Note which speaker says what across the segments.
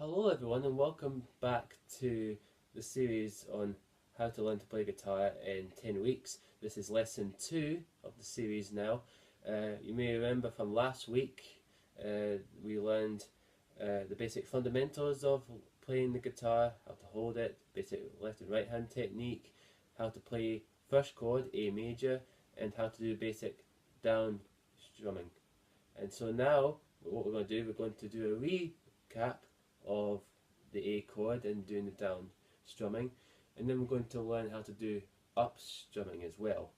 Speaker 1: Hello everyone and welcome back to the series on how to learn to play guitar in 10 weeks. This is lesson 2 of the series now. You may remember from last week we learned the basic fundamentals of playing the guitar, how to hold it, basic left and right hand technique, how to play first chord, A major, and how to do basic down strumming. And so now what we're going to do, we're going to do a recap of the A chord and doing the down strumming, and then we're going to learn how to do up strumming as well,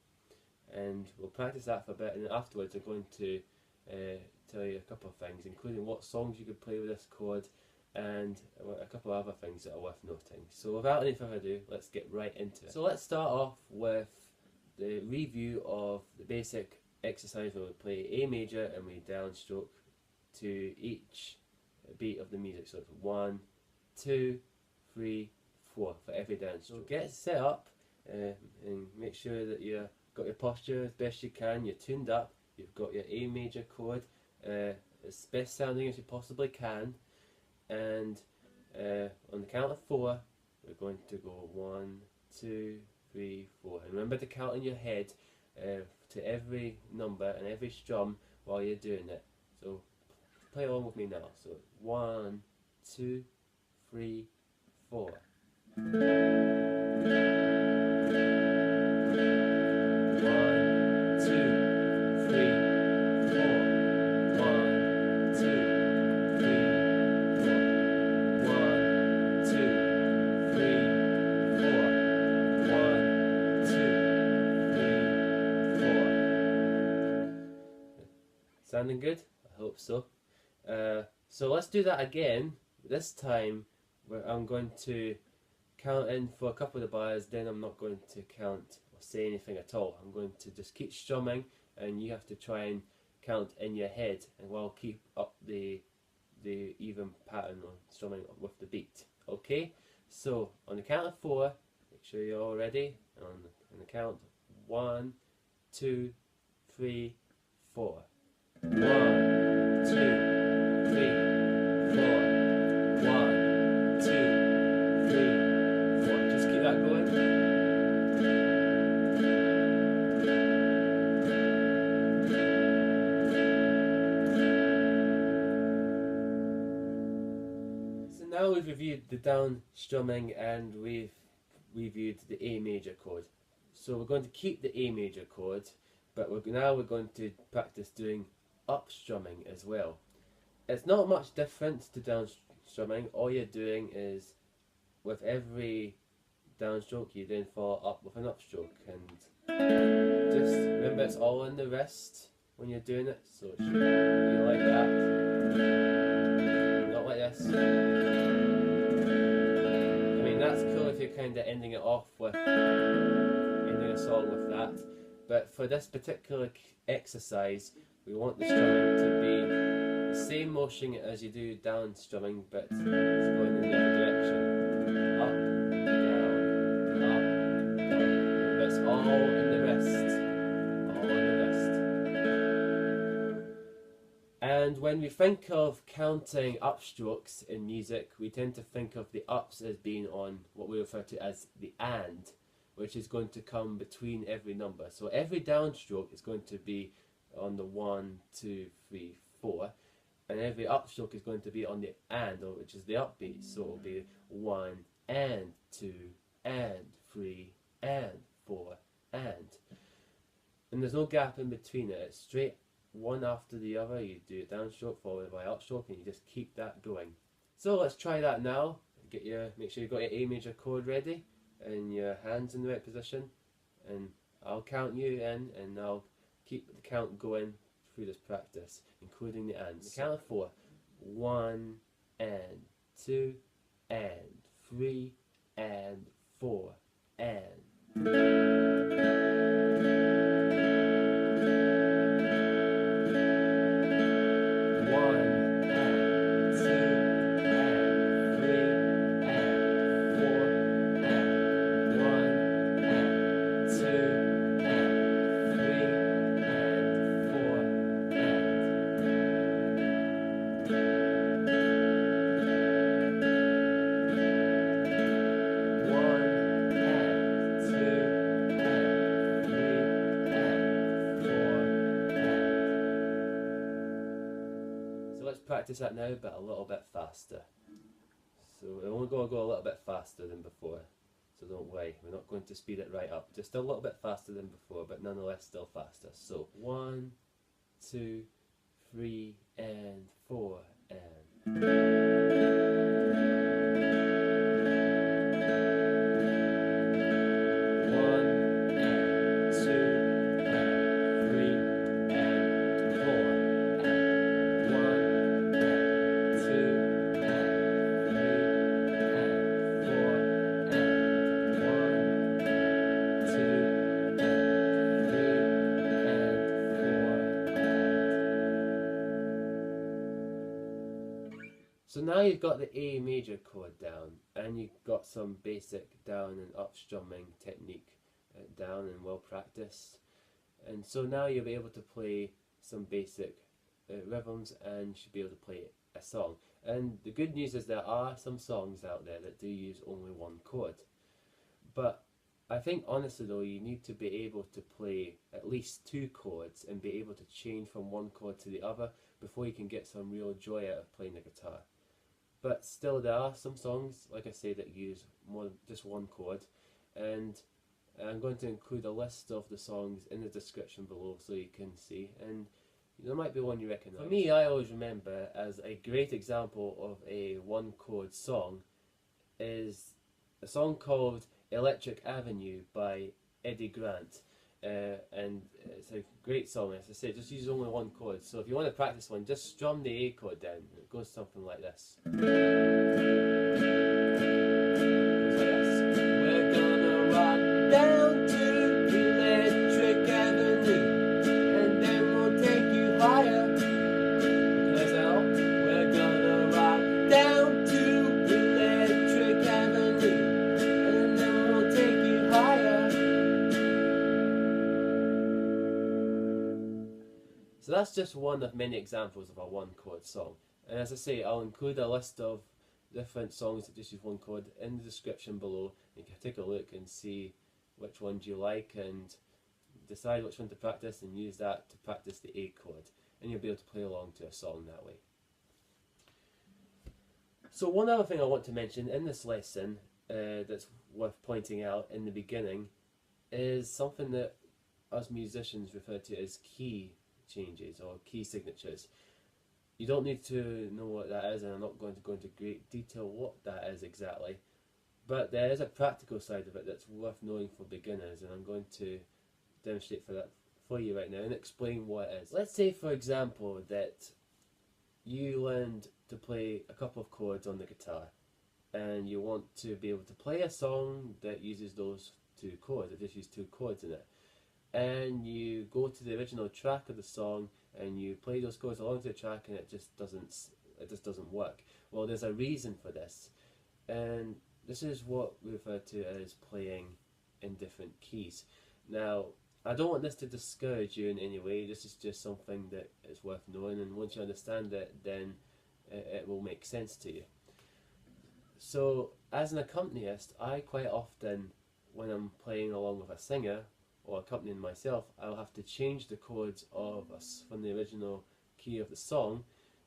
Speaker 1: and we'll practice that for a bit, and then afterwards I'm going to tell you a couple of things, including what songs you could play with this chord and a couple of other things that are worth noting. So without any further ado, let's get right into it. So let's start off with the review of the basic exercise where we play A major and we downstroke to each beat of the music. So it's 1, 2, 3, 4 for every downstroke. So get set up and make sure that you've got your posture as best you can, you're tuned up, you've got your A major chord as best sounding as you possibly can, and on the count of 4 we're going to go 1, 2, 3, 4, and remember to count in your head to every number and every strum while you're doing it. So play along with me now. So 1, 2, 3, 4. 1, 2, 3, 4. 1, 2, 3, 4. 1, 2, 3, 4. 1, 2, 3, 4. Sounding good? I hope so. So let's do that again. This time where I'm going to count in for a couple of the bars, then I'm not going to count or say anything at all. I'm going to just keep strumming and you have to try and count in your head, and we'll keep up the even pattern on strumming with the beat. Okay? So on the count of 4, make sure you're all ready. On the count 1, 2, 3, 4. 1, 2, 3, 4. 1, 2, 3, 4. Just keep that going. So now we've reviewed the down strumming and we've reviewed the A major chord. So we're going to keep the A major chord, but now we're going to practice doing up strumming as well. It's not much different to down strumming. All you're doing is with every downstroke you then follow up with an upstroke, and just remember it's all in the wrist when you're doing it, so it should be like that, not like this. I mean, that's cool if you're kind of ending it off with ending a song with that, but for this particular exercise we want the strumming to be the same motion as you do down strumming, but it's going in the other direction. Up, down, up, down. But it's all in the wrist. All in the wrist. And when we think of counting upstrokes in music, we tend to think of the ups as being on what we refer to as the and, which is going to come between every number. So every downstroke is going to be on the 1, 2, 3, 4, and every upstroke is going to be on the and, which is the upbeat. So it'll be 1 and 2 and 3 and 4 and there's no gap in between it. It's straight one after the other. You do a downstroke followed by upstroke, and you just keep that going. So let's try that now. Make sure you've got your A major chord ready and your hands in the right position, and I'll count you in and I'll keep the count going through this practice, including the ands. The count of 4. 1 and 2 and 3 and 4 and. practice that now, but a little bit faster. So we're only going to go a little bit faster than before. So don't worry, we're not going to speed it right up. Just a little bit faster than before, but nonetheless still faster. So 1, 2, 3, and 4, and... So now you've got the A major chord down, and you've got some basic down and up strumming technique down and well practiced. And so now you'll be able to play some basic rhythms and should be able to play a song. And the good news is there are some songs out there that do use only one chord. But I think honestly though, you need to be able to play at least 2 chords and be able to change from one chord to the other before you can get some real joy out of playing the guitar. But still, there are some songs, like I say, that use just one chord, and I'm going to include a list of the songs in the description below so you can see, and there might be one you recognise. For me, I always remember as a great example of a one chord song is a song called Electric Avenue by Eddie Grant. And it's a great song. As I say, it just uses only one chord. So if you want to practice one, just strum the A chord down. It goes something like this. We're gonna rock down to Electric Avenue, and then we'll take you higher. We're gonna rock down to Electric Avenue, and then we'll take you higher. So that's just one of many examples of a one chord song. And as I say, I'll include a list of different songs that just use one chord in the description below. You can take a look and see which ones you like and decide which one to practice and use that to practice the A chord. And you'll be able to play along to a song that way. So one other thing I want to mention in this lesson that's worth pointing out in the beginning is something that us musicians refer to as key changes or key signatures. You don't need to know what that is, and I'm not going to go into great detail what that is exactly, but there is a practical side of it that's worth knowing for beginners, and I'm going to demonstrate for you right now and explain what it is. Let's say for example that you learned to play a couple of chords on the guitar and you want to be able to play a song that uses those 2 chords, that just use 2 chords in it. And you go to the original track of the song and you play those chords along to the track, and it just doesn't work. Well, there's a reason for this, and this is what we refer to as playing in different keys. Now, I don't want this to discourage you in any way. This is just something that is worth knowing, and once you understand it, then it will make sense to you. So, as an accompanist, I quite often, when I'm playing along with a singer or accompanying myself, I'll have to change the chords from the original key of the song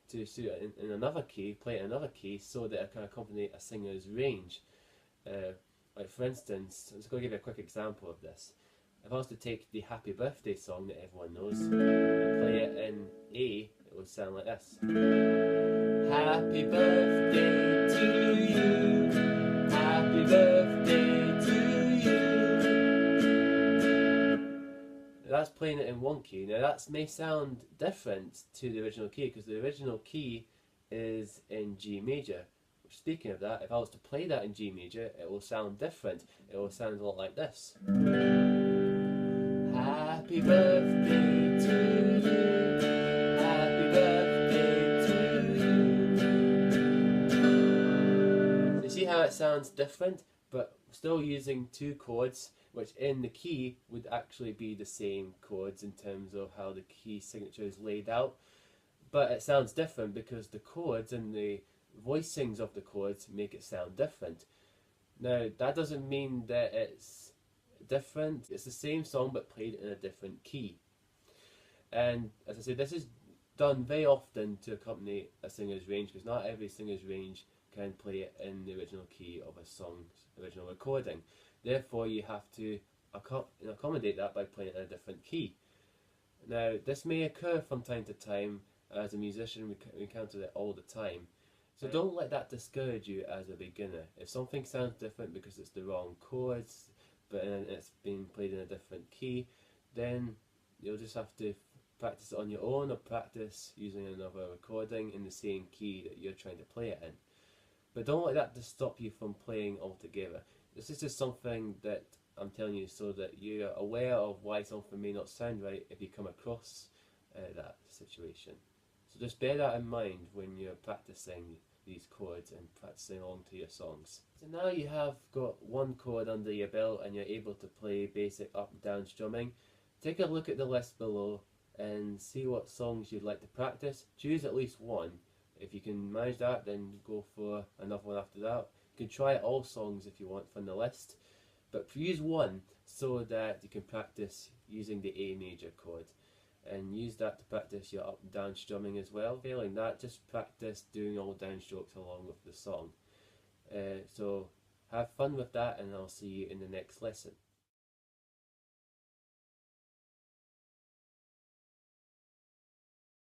Speaker 1: to suit it in another key, play it in another key, so that I can accompany a singer's range. Like for instance, I'm just going to give you a quick example of this. If I was to take the Happy Birthday song that everyone knows and play it in A, it would sound like this. Happy birthday to you, happy birthday to you. That's playing it in one key. Now that may sound different to the original key because the original key is in G major. Speaking of that, if I was to play that in G major, it will sound different. It will sound a lot like this. Happy birthday to you, happy birthday to you. So you see how it sounds different, but still using 2 chords, which in the key would actually be the same chords in terms of how the key signature is laid out. But it sounds different because the chords and the voicings of the chords make it sound different. Now, that doesn't mean that it's different. It's the same song but played in a different key. And as I said, this is done very often to accompany a singer's range, because not every singer's range can play it in the original key of a song's original recording. Therefore, you have to accommodate that by playing it in a different key. Now, this may occur from time to time. As a musician, we encounter it all the time. So don't let that discourage you as a beginner. If something sounds different because it's the wrong chords, but it's being played in a different key, then you'll just have to practice it on your own, or practice using another recording in the same key that you're trying to play it in. But don't let that just stop you from playing altogether. This is just something that I'm telling you so that you're aware of why something may not sound right if you come across that situation. So just bear that in mind when you're practicing these chords and practicing along to your songs. So now you have got one chord under your belt and you're able to play basic up and down strumming. Take a look at the list below and see what songs you'd like to practice. Choose at least one. If you can manage that, then go for another one after that. You can try all songs if you want from the list, but use one so that you can practice using the A major chord, and use that to practice your up and down strumming as well. Failing that, just practice doing all downstrokes along with the song. So have fun with that, and I'll see you in the next lesson.